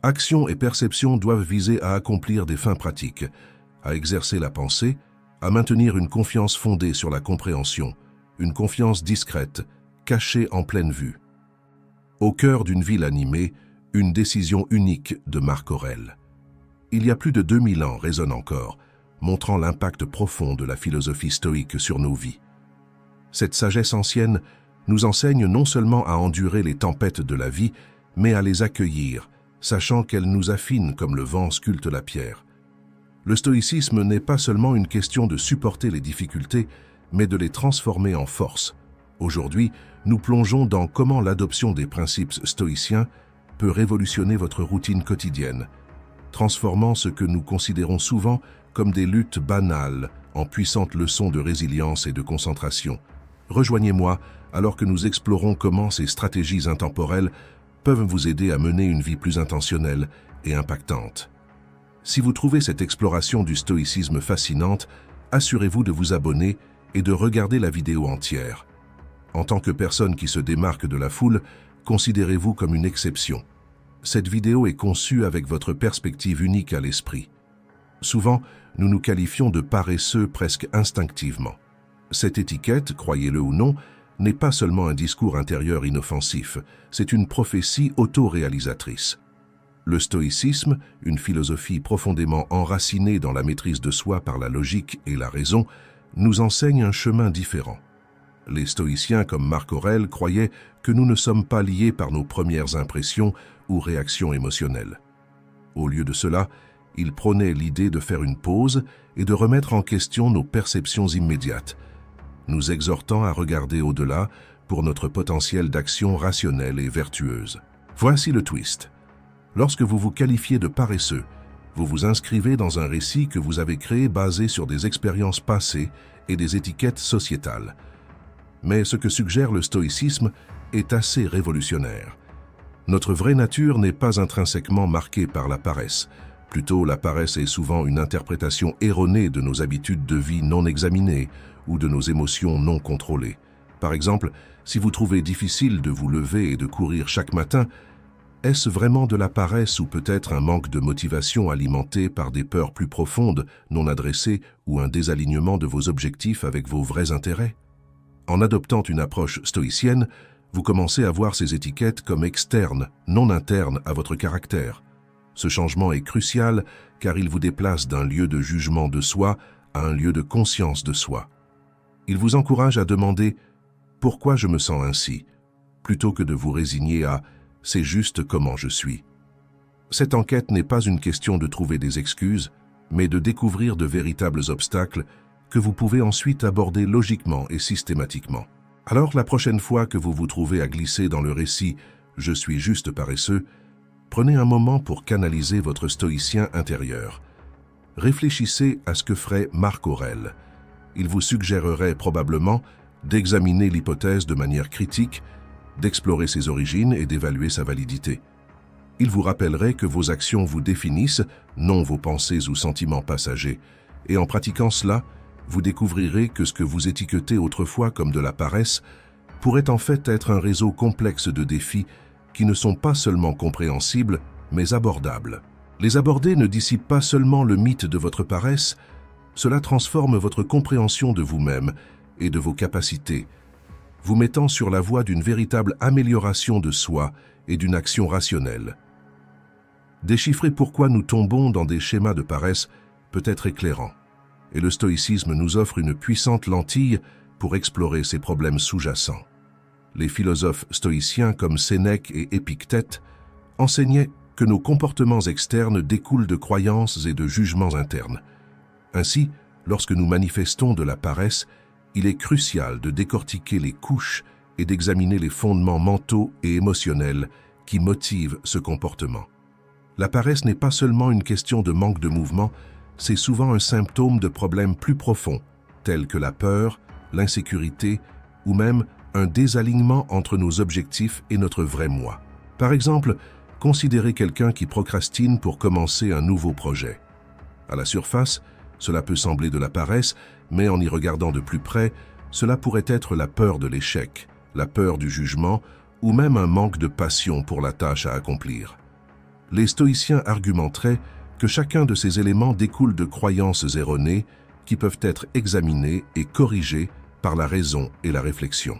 Action et perception doivent viser à accomplir des fins pratiques, à exercer la pensée, à maintenir une confiance fondée sur la compréhension, une confiance discrète, cachée en pleine vue. Au cœur d'une ville animée, une décision unique de Marc Aurèle. Il y a plus de 2000 ans résonne encore, montrant l'impact profond de la philosophie stoïque sur nos vies. Cette sagesse ancienne nous enseigne non seulement à endurer les tempêtes de la vie, mais à les accueillir, sachant qu'elles nous affinent comme le vent sculpte la pierre. Le stoïcisme n'est pas seulement une question de supporter les difficultés, mais de les transformer en force. Aujourd'hui, nous plongeons dans comment l'adoption des principes stoïciens peut révolutionner votre routine quotidienne, transformant ce que nous considérons souvent comme des luttes banales en puissantes leçons de résilience et de concentration. Rejoignez-moi alors que nous explorons comment ces stratégies intemporelles peuvent vous aider à mener une vie plus intentionnelle et impactante. Si vous trouvez cette exploration du stoïcisme fascinante, assurez-vous de vous abonner et de regarder la vidéo entière. En tant que personne qui se démarque de la foule, considérez-vous comme une exception. Cette vidéo est conçue avec votre perspective unique à l'esprit. Souvent, nous nous qualifions de paresseux presque instinctivement. Cette étiquette, croyez-le ou non, n'est pas seulement un discours intérieur inoffensif, c'est une prophétie auto-réalisatrice. Le stoïcisme, une philosophie profondément enracinée dans la maîtrise de soi par la logique et la raison, nous enseigne un chemin différent. Les stoïciens comme Marc Aurèle croyaient que nous ne sommes pas liés par nos premières impressions ou réactions émotionnelles. Au lieu de cela, ils prônaient l'idée de faire une pause et de remettre en question nos perceptions immédiates, nous exhortant à regarder au-delà pour notre potentiel d'action rationnelle et vertueuse. Voici le twist. Lorsque vous vous qualifiez de paresseux, vous vous inscrivez dans un récit que vous avez créé basé sur des expériences passées et des étiquettes sociétales. Mais ce que suggère le stoïcisme est assez révolutionnaire. Notre vraie nature n'est pas intrinsèquement marquée par la paresse. Plutôt, la paresse est souvent une interprétation erronée de nos habitudes de vie non examinées ou de nos émotions non contrôlées. Par exemple, si vous trouvez difficile de vous lever et de courir chaque matin, est-ce vraiment de la paresse ou peut-être un manque de motivation alimenté par des peurs plus profondes, non adressées ou un désalignement de vos objectifs avec vos vrais intérêts? En adoptant une approche stoïcienne, vous commencez à voir ces étiquettes comme externes, non internes à votre caractère. Ce changement est crucial car il vous déplace d'un lieu de jugement de soi à un lieu de conscience de soi. Il vous encourage à demander « Pourquoi je me sens ainsi ?» plutôt que de vous résigner à « C'est juste comment je suis ». Cette enquête n'est pas une question de trouver des excuses, mais de découvrir de véritables obstacles que vous pouvez ensuite aborder logiquement et systématiquement. Alors la prochaine fois que vous vous trouvez à glisser dans le récit « Je suis juste paresseux », prenez un moment pour canaliser votre stoïcien intérieur. Réfléchissez à ce que ferait Marc Aurèle. Il vous suggérerait probablement d'examiner l'hypothèse de manière critique, d'explorer ses origines et d'évaluer sa validité. Il vous rappellerait que vos actions vous définissent, non vos pensées ou sentiments passagers, et en pratiquant cela, vous découvrirez que ce que vous étiquetez autrefois comme de la paresse pourrait en fait être un réseau complexe de défis qui ne sont pas seulement compréhensibles, mais abordables. Les aborder ne dissipe pas seulement le mythe de votre paresse, cela transforme votre compréhension de vous-même et de vos capacités, vous mettant sur la voie d'une véritable amélioration de soi et d'une action rationnelle. Déchiffrer pourquoi nous tombons dans des schémas de paresse peut être éclairant, et le stoïcisme nous offre une puissante lentille pour explorer ces problèmes sous-jacents. Les philosophes stoïciens comme Sénèque et Épictète enseignaient que nos comportements externes découlent de croyances et de jugements internes. Ainsi, lorsque nous manifestons de la paresse, il est crucial de décortiquer les couches et d'examiner les fondements mentaux et émotionnels qui motivent ce comportement. La paresse n'est pas seulement une question de manque de mouvement, c'est souvent un symptôme de problèmes plus profonds, tels que la peur, l'insécurité ou même un désalignement entre nos objectifs et notre vrai moi. Par exemple, considérez quelqu'un qui procrastine pour commencer un nouveau projet. À la surface, cela peut sembler de la paresse, mais en y regardant de plus près, cela pourrait être la peur de l'échec, la peur du jugement ou même un manque de passion pour la tâche à accomplir. Les stoïciens argumenteraient que chacun de ces éléments découle de croyances erronées qui peuvent être examinées et corrigées par la raison et la réflexion.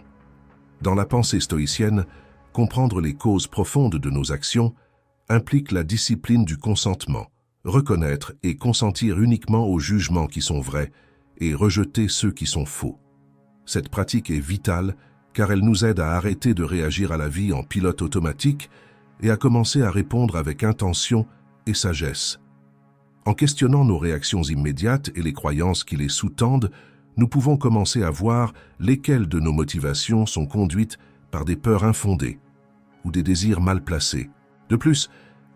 Dans la pensée stoïcienne, comprendre les causes profondes de nos actions implique la discipline du consentement, reconnaître et consentir uniquement aux jugements qui sont vrais et rejeter ceux qui sont faux. Cette pratique est vitale car elle nous aide à arrêter de réagir à la vie en pilote automatique et à commencer à répondre avec intention et sagesse. En questionnant nos réactions immédiates et les croyances qui les sous-tendent, nous pouvons commencer à voir lesquelles de nos motivations sont conduites par des peurs infondées ou des désirs mal placés. De plus,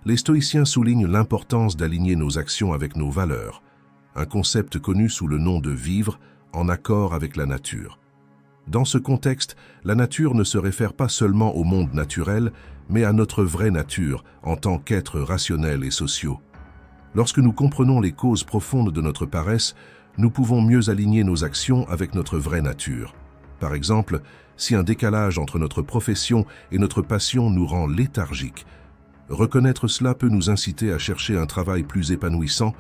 les stoïciens soulignent l'importance d'aligner nos actions avec nos valeurs, un concept connu sous le nom de vivre en accord avec la nature. Dans ce contexte, la nature ne se réfère pas seulement au monde naturel, mais à notre vraie nature en tant qu'êtres rationnels et sociaux. Lorsque nous comprenons les causes profondes de notre paresse, nous pouvons mieux aligner nos actions avec notre vraie nature. Par exemple, si un décalage entre notre profession et notre passion nous rend léthargiques, reconnaître cela peut nous inciter à chercher un travail plus épanouissant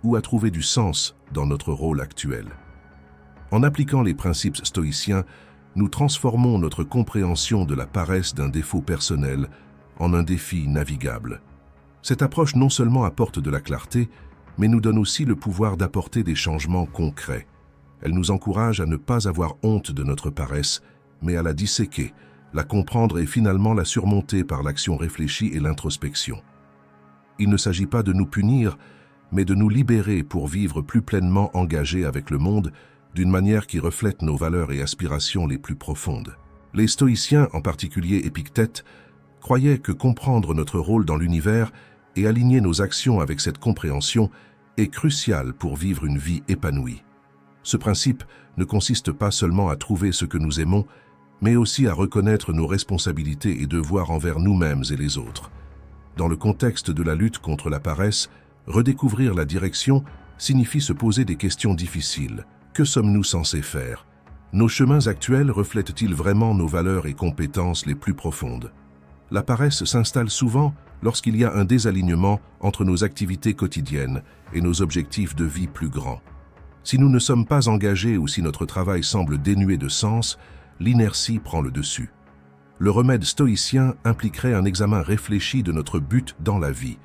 ou à trouver du sens dans notre rôle actuel. En appliquant les principes stoïciens, nous transformons notre compréhension de la paresse d'un défaut personnel en un défi navigable. Cette approche non seulement apporte de la clarté, mais nous donne aussi le pouvoir d'apporter des changements concrets. Elle nous encourage à ne pas avoir honte de notre paresse, mais à la disséquer, la comprendre et finalement la surmonter par l'action réfléchie et l'introspection. Il ne s'agit pas de nous punir, mais de nous libérer pour vivre plus pleinement engagés avec le monde, d'une manière qui reflète nos valeurs et aspirations les plus profondes. Les stoïciens, en particulier Épictète, croyaient que comprendre notre rôle dans l'univers et aligner nos actions avec cette compréhension est crucial pour vivre une vie épanouie. Ce principe ne consiste pas seulement à trouver ce que nous aimons, mais aussi à reconnaître nos responsabilités et devoirs envers nous-mêmes et les autres. Dans le contexte de la lutte contre la paresse, redécouvrir la direction signifie se poser des questions difficiles. Que sommes-nous censés faire? Nos chemins actuels reflètent-ils vraiment nos valeurs et compétences les plus profondes? La paresse s'installe souvent lorsqu'il y a un désalignement entre nos activités quotidiennes et nos objectifs de vie plus grands. Si nous ne sommes pas engagés ou si notre travail semble dénué de sens, l'inertie prend le dessus. Le remède stoïcien impliquerait un examen réfléchi de notre but dans la vie.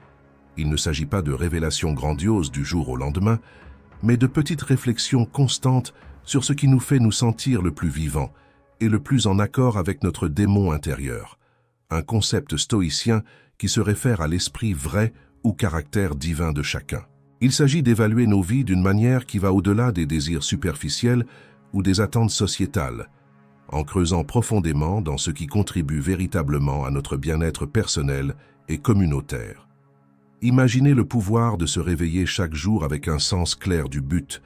Il ne s'agit pas de révélations grandioses du jour au lendemain, mais de petites réflexions constantes sur ce qui nous fait nous sentir le plus vivants et le plus en accord avec notre démon intérieur. Un concept stoïcien qui se réfère à l'esprit vrai ou caractère divin de chacun. Il s'agit d'évaluer nos vies d'une manière qui va au-delà des désirs superficiels ou des attentes sociétales, en creusant profondément dans ce qui contribue véritablement à notre bien-être personnel et communautaire. Imaginez le pouvoir de se réveiller chaque jour avec un sens clair du but.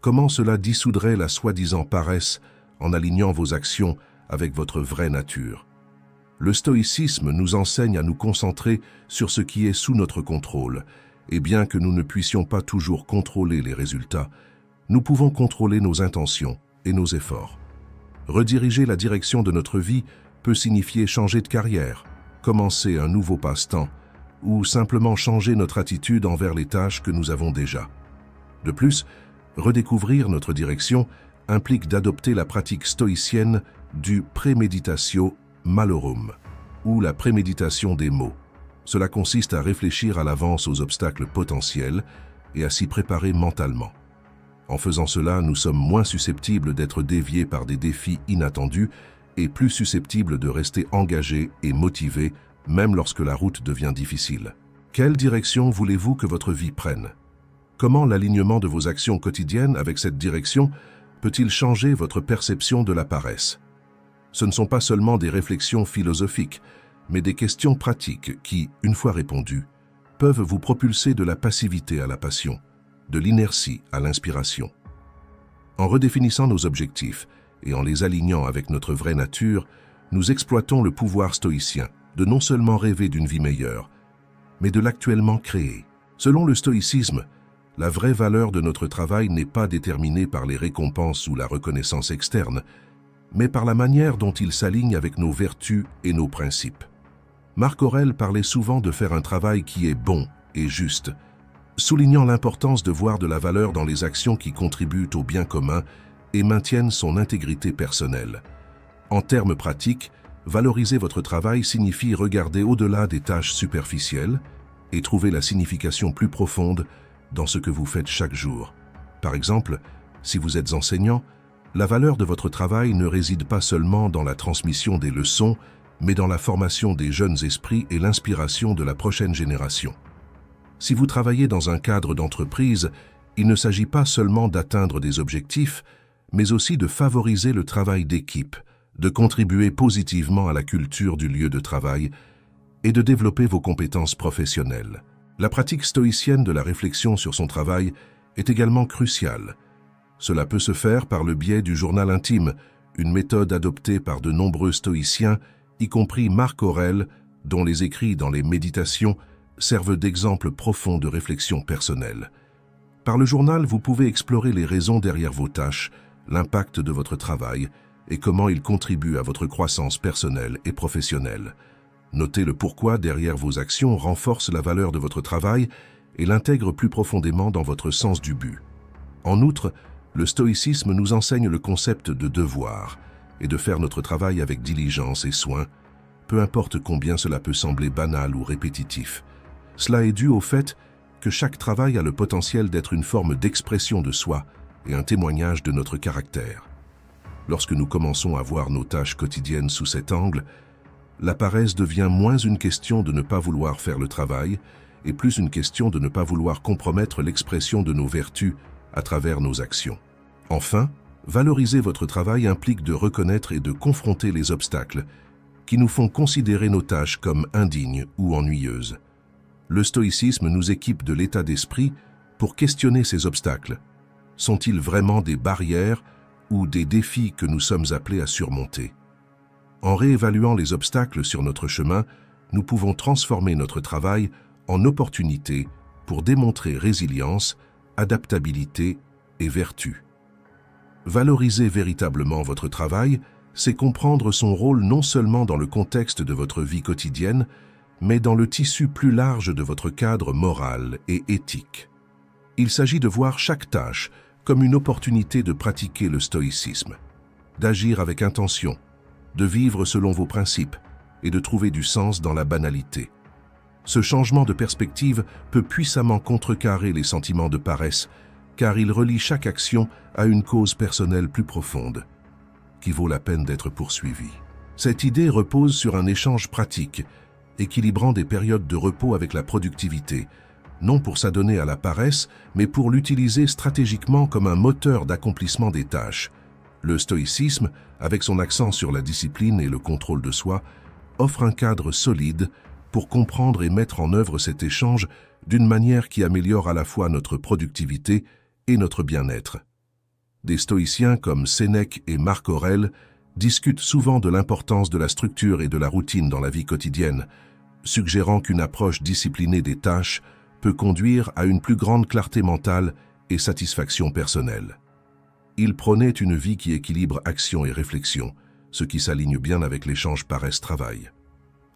Comment cela dissoudrait la soi-disant paresse en alignant vos actions avec votre vraie nature. Le stoïcisme nous enseigne à nous concentrer sur ce qui est sous notre contrôle, et bien que nous ne puissions pas toujours contrôler les résultats, nous pouvons contrôler nos intentions et nos efforts. Rediriger la direction de notre vie peut signifier changer de carrière, commencer un nouveau passe-temps, ou simplement changer notre attitude envers les tâches que nous avons déjà. De plus, redécouvrir notre direction implique d'adopter la pratique stoïcienne du préméditatio malorum, ou la préméditation des maux. Cela consiste à réfléchir à l'avance aux obstacles potentiels et à s'y préparer mentalement. En faisant cela, nous sommes moins susceptibles d'être déviés par des défis inattendus et plus susceptibles de rester engagés et motivés, même lorsque la route devient difficile. Quelle direction voulez-vous que votre vie prenne? Comment l'alignement de vos actions quotidiennes avec cette direction peut-il changer votre perception de la paresse? Ce ne sont pas seulement des réflexions philosophiques, mais des questions pratiques qui, une fois répondues, peuvent vous propulser de la passivité à la passion, de l'inertie à l'inspiration. En redéfinissant nos objectifs et en les alignant avec notre vraie nature, nous exploitons le pouvoir stoïcien de non seulement rêver d'une vie meilleure, mais de l'actuellement créer. Selon le stoïcisme, la vraie valeur de notre travail n'est pas déterminée par les récompenses ou la reconnaissance externe, mais par la manière dont il s'aligne avec nos vertus et nos principes. Marc Aurèle parlait souvent de faire un travail qui est bon et juste, soulignant l'importance de voir de la valeur dans les actions qui contribuent au bien commun et maintiennent son intégrité personnelle. En termes pratiques, valoriser votre travail signifie regarder au-delà des tâches superficielles et trouver la signification plus profonde dans ce que vous faites chaque jour. Par exemple, si vous êtes enseignant, la valeur de votre travail ne réside pas seulement dans la transmission des leçons, mais dans la formation des jeunes esprits et l'inspiration de la prochaine génération. Si vous travaillez dans un cadre d'entreprise, il ne s'agit pas seulement d'atteindre des objectifs, mais aussi de favoriser le travail d'équipe, de contribuer positivement à la culture du lieu de travail et de développer vos compétences professionnelles. La pratique stoïcienne de la réflexion sur son travail est également cruciale. Cela peut se faire par le biais du journal intime, une méthode adoptée par de nombreux stoïciens, y compris Marc Aurèle, dont les écrits dans les Méditations servent d'exemple profond de réflexion personnelle. Par le journal, vous pouvez explorer les raisons derrière vos tâches, l'impact de votre travail et comment il contribue à votre croissance personnelle et professionnelle. Notez le pourquoi derrière vos actions renforce la valeur de votre travail et l'intègre plus profondément dans votre sens du but. En outre, le stoïcisme nous enseigne le concept de devoir et de faire notre travail avec diligence et soin, peu importe combien cela peut sembler banal ou répétitif. Cela est dû au fait que chaque travail a le potentiel d'être une forme d'expression de soi et un témoignage de notre caractère. Lorsque nous commençons à voir nos tâches quotidiennes sous cet angle, la paresse devient moins une question de ne pas vouloir faire le travail et plus une question de ne pas vouloir compromettre l'expression de nos vertus à travers nos actions. Enfin, valoriser votre travail implique de reconnaître et de confronter les obstacles qui nous font considérer nos tâches comme indignes ou ennuyeuses. Le stoïcisme nous équipe de l'état d'esprit pour questionner ces obstacles. Sont-ils vraiment des barrières ou des défis que nous sommes appelés à surmonter? En réévaluant les obstacles sur notre chemin, nous pouvons transformer notre travail en opportunité pour démontrer résilience, adaptabilité et vertu. Valoriser véritablement votre travail, c'est comprendre son rôle non seulement dans le contexte de votre vie quotidienne, mais dans le tissu plus large de votre cadre moral et éthique. Il s'agit de voir chaque tâche comme une opportunité de pratiquer le stoïcisme, d'agir avec intention, de vivre selon vos principes et de trouver du sens dans la banalité. Ce changement de perspective peut puissamment contrecarrer les sentiments de paresse, car il relie chaque action à une cause personnelle plus profonde, qui vaut la peine d'être poursuivie. Cette idée repose sur un échange pratique, équilibrant des périodes de repos avec la productivité, non pour s'adonner à la paresse, mais pour l'utiliser stratégiquement comme un moteur d'accomplissement des tâches. Le stoïcisme, avec son accent sur la discipline et le contrôle de soi, offre un cadre solide pour comprendre et mettre en œuvre cet échange d'une manière qui améliore à la fois notre productivité et notre bien-être. Des stoïciens comme Sénèque et Marc Aurèle discutent souvent de l'importance de la structure et de la routine dans la vie quotidienne, suggérant qu'une approche disciplinée des tâches peut conduire à une plus grande clarté mentale et satisfaction personnelle. Ils prônaient une vie qui équilibre action et réflexion, ce qui s'aligne bien avec l'échange paresse-travail.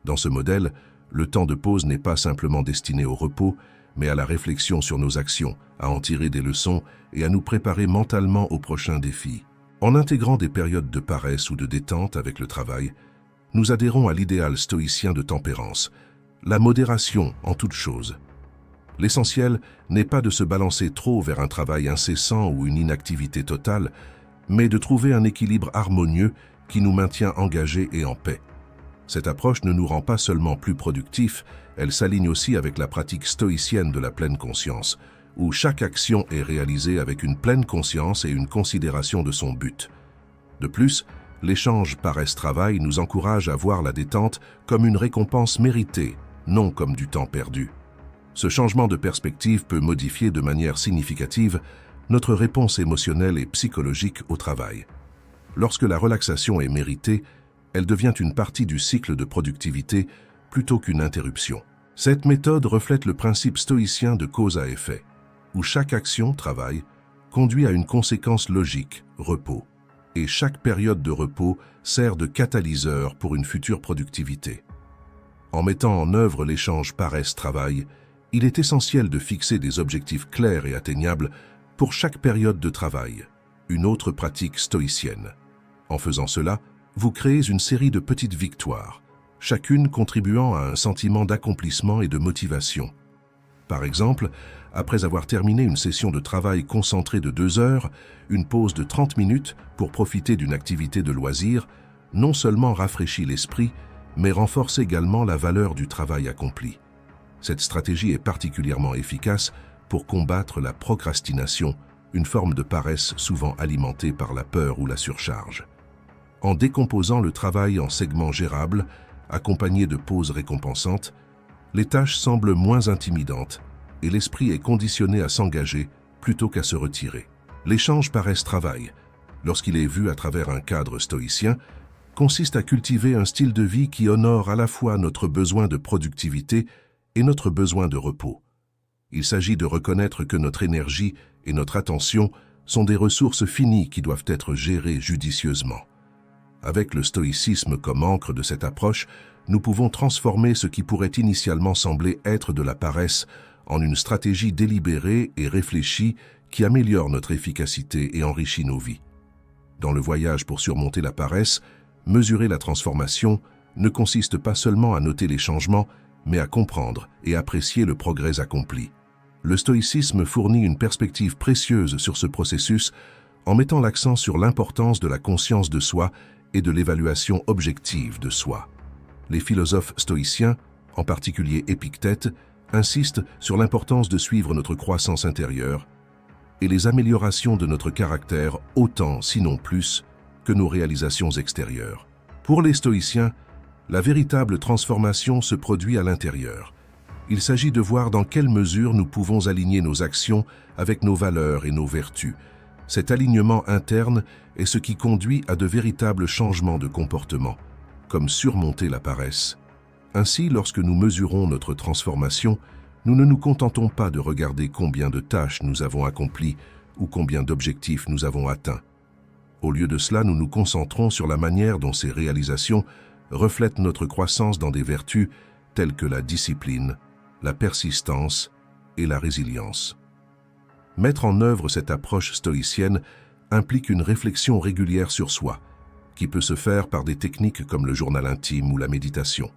Dans ce modèle, le temps de pause n'est pas simplement destiné au repos, mais à la réflexion sur nos actions, à en tirer des leçons et à nous préparer mentalement aux prochains défis. En intégrant des périodes de paresse ou de détente avec le travail, nous adhérons à l'idéal stoïcien de tempérance, la modération en toute chose. L'essentiel n'est pas de se balancer trop vers un travail incessant ou une inactivité totale, mais de trouver un équilibre harmonieux qui nous maintient engagés et en paix. Cette approche ne nous rend pas seulement plus productifs, elle s'aligne aussi avec la pratique stoïcienne de la pleine conscience, où chaque action est réalisée avec une pleine conscience et une considération de son but. De plus, l'échange paresse-travail nous encourage à voir la détente comme une récompense méritée, non comme du temps perdu. Ce changement de perspective peut modifier de manière significative notre réponse émotionnelle et psychologique au travail. Lorsque la relaxation est méritée, elle devient une partie du cycle de productivité plutôt qu'une interruption. Cette méthode reflète le principe stoïcien de cause à effet, où chaque action, travail, conduit à une conséquence logique, repos, et chaque période de repos sert de catalyseur pour une future productivité. En mettant en œuvre l'échange paresse-travail, il est essentiel de fixer des objectifs clairs et atteignables pour chaque période de travail, une autre pratique stoïcienne. En faisant cela, vous créez une série de petites victoires, chacune contribuant à un sentiment d'accomplissement et de motivation. Par exemple, après avoir terminé une session de travail concentrée de 2 heures, une pause de 30 minutes pour profiter d'une activité de loisir, non seulement rafraîchit l'esprit, mais renforce également la valeur du travail accompli. Cette stratégie est particulièrement efficace pour combattre la procrastination, une forme de paresse souvent alimentée par la peur ou la surcharge. En décomposant le travail en segments gérables, accompagnés de pauses récompensantes, les tâches semblent moins intimidantes et l'esprit est conditionné à s'engager plutôt qu'à se retirer. L'échange paresse-travail, lorsqu'il est vu à travers un cadre stoïcien, consiste à cultiver un style de vie qui honore à la fois notre besoin de productivité et notre besoin de repos. Il s'agit de reconnaître que notre énergie et notre attention sont des ressources finies qui doivent être gérées judicieusement. Avec le stoïcisme comme ancre de cette approche, nous pouvons transformer ce qui pourrait initialement sembler être de la paresse en une stratégie délibérée et réfléchie qui améliore notre efficacité et enrichit nos vies. Dans le voyage pour surmonter la paresse, mesurer la transformation ne consiste pas seulement à noter les changements, mais à comprendre et apprécier le progrès accompli. Le stoïcisme fournit une perspective précieuse sur ce processus en mettant l'accent sur l'importance de la conscience de soi et de l'évaluation objective de soi. Les philosophes stoïciens, en particulier Épictète, insistent sur l'importance de suivre notre croissance intérieure et les améliorations de notre caractère autant, sinon plus, que nos réalisations extérieures. Pour les stoïciens, la véritable transformation se produit à l'intérieur. Il s'agit de voir dans quelle mesure nous pouvons aligner nos actions avec nos valeurs et nos vertus. Cet alignement interne est ce qui conduit à de véritables changements de comportement, comme surmonter la paresse. Ainsi, lorsque nous mesurons notre transformation, nous ne nous contentons pas de regarder combien de tâches nous avons accomplies ou combien d'objectifs nous avons atteints. Au lieu de cela, nous nous concentrons sur la manière dont ces réalisations reflètent notre croissance dans des vertus telles que la discipline, la persistance et la résilience. Mettre en œuvre cette approche stoïcienne implique une réflexion régulière sur soi, qui peut se faire par des techniques comme le journal intime ou la méditation.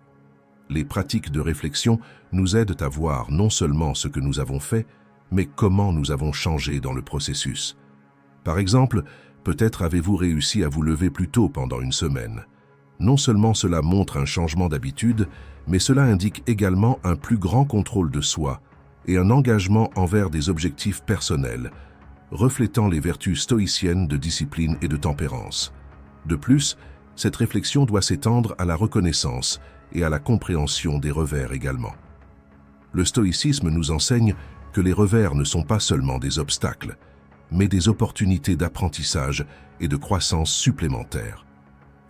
Les pratiques de réflexion nous aident à voir non seulement ce que nous avons fait, mais comment nous avons changé dans le processus. Par exemple, peut-être avez-vous réussi à vous lever plus tôt pendant une semaine. Non seulement cela montre un changement d'habitude, mais cela indique également un plus grand contrôle de soi et un engagement envers des objectifs personnels, reflétant les vertus stoïciennes de discipline et de tempérance. De plus, cette réflexion doit s'étendre à la reconnaissance et à la compréhension des revers également. Le stoïcisme nous enseigne que les revers ne sont pas seulement des obstacles, mais des opportunités d'apprentissage et de croissance supplémentaires.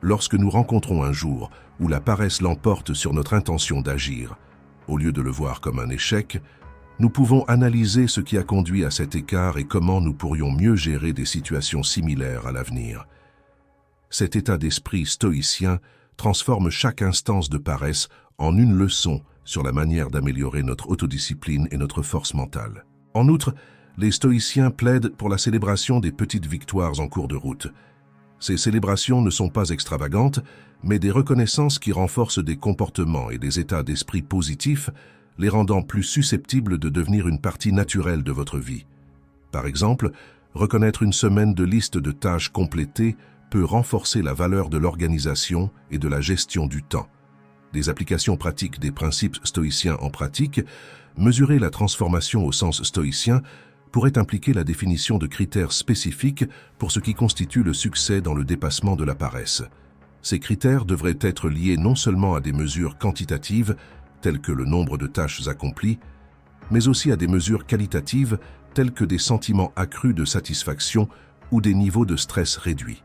Lorsque nous rencontrons un jour où la paresse l'emporte sur notre intention d'agir, au lieu de le voir comme un échec, nous pouvons analyser ce qui a conduit à cet écart et comment nous pourrions mieux gérer des situations similaires à l'avenir. Cet état d'esprit stoïcien transforme chaque instance de paresse en une leçon sur la manière d'améliorer notre autodiscipline et notre force mentale. En outre, les stoïciens plaident pour la célébration des petites victoires en cours de route. Ces célébrations ne sont pas extravagantes, mais des reconnaissances qui renforcent des comportements et des états d'esprit positifs, les rendant plus susceptibles de devenir une partie naturelle de votre vie. Par exemple, reconnaître une semaine de liste de tâches complétées peut renforcer la valeur de l'organisation et de la gestion du temps. Des applications pratiques des principes stoïciens en pratique, mesurer la transformation au sens stoïcien pourrait impliquer la définition de critères spécifiques pour ce qui constitue le succès dans le dépassement de la paresse. Ces critères devraient être liés non seulement à des mesures quantitatives, telles que le nombre de tâches accomplies, mais aussi à des mesures qualitatives, telles que des sentiments accrus de satisfaction ou des niveaux de stress réduits.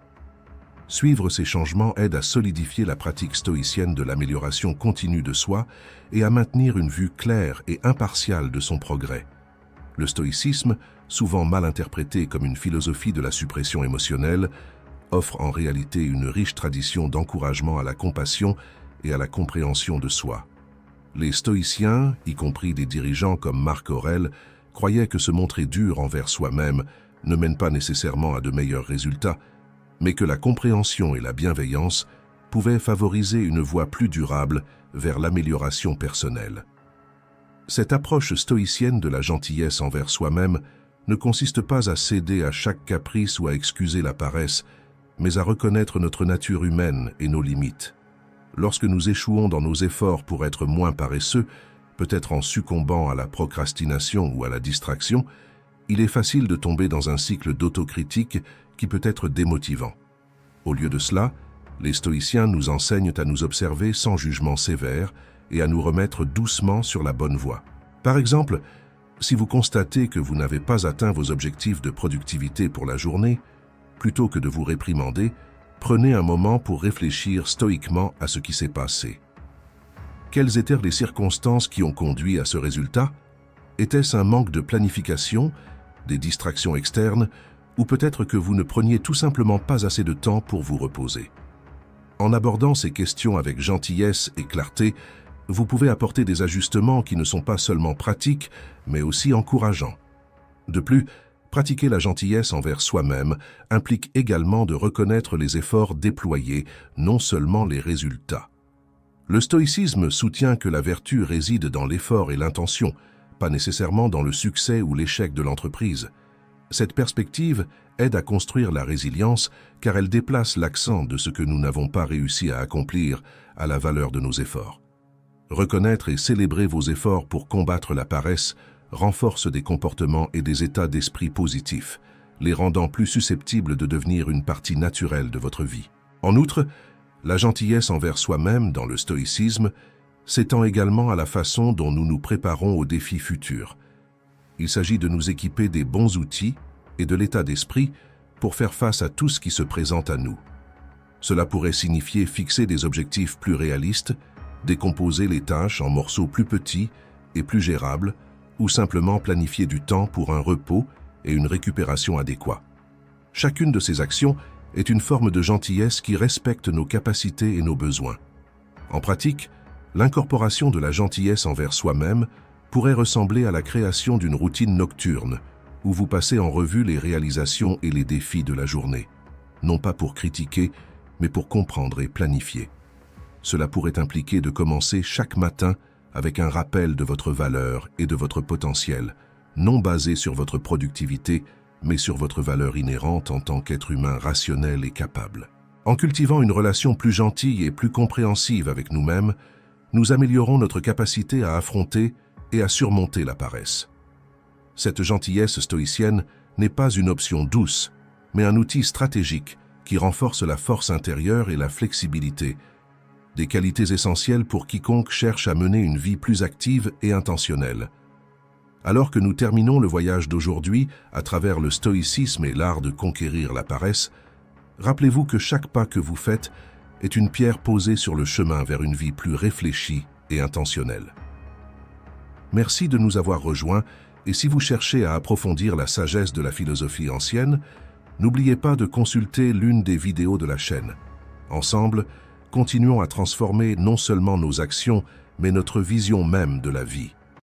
Suivre ces changements aide à solidifier la pratique stoïcienne de l'amélioration continue de soi et à maintenir une vue claire et impartiale de son progrès. Le stoïcisme, souvent mal interprété comme une philosophie de la suppression émotionnelle, offre en réalité une riche tradition d'encouragement à la compassion et à la compréhension de soi. Les stoïciens, y compris des dirigeants comme Marc Aurèle, croyaient que se montrer dur envers soi-même ne mène pas nécessairement à de meilleurs résultats, mais que la compréhension et la bienveillance pouvaient favoriser une voie plus durable vers l'amélioration personnelle. Cette approche stoïcienne de la gentillesse envers soi-même ne consiste pas à céder à chaque caprice ou à excuser la paresse, mais à reconnaître notre nature humaine et nos limites. Lorsque nous échouons dans nos efforts pour être moins paresseux, peut-être en succombant à la procrastination ou à la distraction, il est facile de tomber dans un cycle d'autocritique qui peut être démotivant. Au lieu de cela, les stoïciens nous enseignent à nous observer sans jugement sévère et à nous remettre doucement sur la bonne voie. Par exemple, si vous constatez que vous n'avez pas atteint vos objectifs de productivité pour la journée, plutôt que de vous réprimander, prenez un moment pour réfléchir stoïquement à ce qui s'est passé. Quelles étaient les circonstances qui ont conduit à ce résultat? Était-ce un manque de planification, des distractions externes, ou peut-être que vous ne preniez tout simplement pas assez de temps pour vous reposer? En abordant ces questions avec gentillesse et clarté, vous pouvez apporter des ajustements qui ne sont pas seulement pratiques, mais aussi encourageants. De plus, pratiquer la gentillesse envers soi-même implique également de reconnaître les efforts déployés, non seulement les résultats. Le stoïcisme soutient que la vertu réside dans l'effort et l'intention, pas nécessairement dans le succès ou l'échec de l'entreprise. Cette perspective aide à construire la résilience car elle déplace l'accent de ce que nous n'avons pas réussi à accomplir à la valeur de nos efforts. Reconnaître et célébrer vos efforts pour combattre la paresse renforce des comportements et des états d'esprit positifs, les rendant plus susceptibles de devenir une partie naturelle de votre vie. En outre, la gentillesse envers soi-même dans le stoïcisme s'étend également à la façon dont nous nous préparons aux défis futurs. Il s'agit de nous équiper des bons outils et de l'état d'esprit pour faire face à tout ce qui se présente à nous. Cela pourrait signifier fixer des objectifs plus réalistes, décomposer les tâches en morceaux plus petits et plus gérables, ou simplement planifier du temps pour un repos et une récupération adéquats. Chacune de ces actions est une forme de gentillesse qui respecte nos capacités et nos besoins. En pratique, l'incorporation de la gentillesse envers soi-même pourrait ressembler à la création d'une routine nocturne où vous passez en revue les réalisations et les défis de la journée, non pas pour critiquer, mais pour comprendre et planifier. Cela pourrait impliquer de commencer chaque matin avec un rappel de votre valeur et de votre potentiel, non basé sur votre productivité, mais sur votre valeur inhérente en tant qu'être humain rationnel et capable. En cultivant une relation plus gentille et plus compréhensive avec nous-mêmes, nous améliorons notre capacité à affronter et à surmonter la paresse. Cette gentillesse stoïcienne n'est pas une option douce, mais un outil stratégique qui renforce la force intérieure et la flexibilité, des qualités essentielles pour quiconque cherche à mener une vie plus active et intentionnelle. Alors que nous terminons le voyage d'aujourd'hui à travers le stoïcisme et l'art de conquérir la paresse, rappelez-vous que chaque pas que vous faites est une pierre posée sur le chemin vers une vie plus réfléchie et intentionnelle. Merci de nous avoir rejoints et si vous cherchez à approfondir la sagesse de la philosophie ancienne, n'oubliez pas de consulter l'une des vidéos de la chaîne. Ensemble, continuons à transformer non seulement nos actions, mais notre vision même de la vie.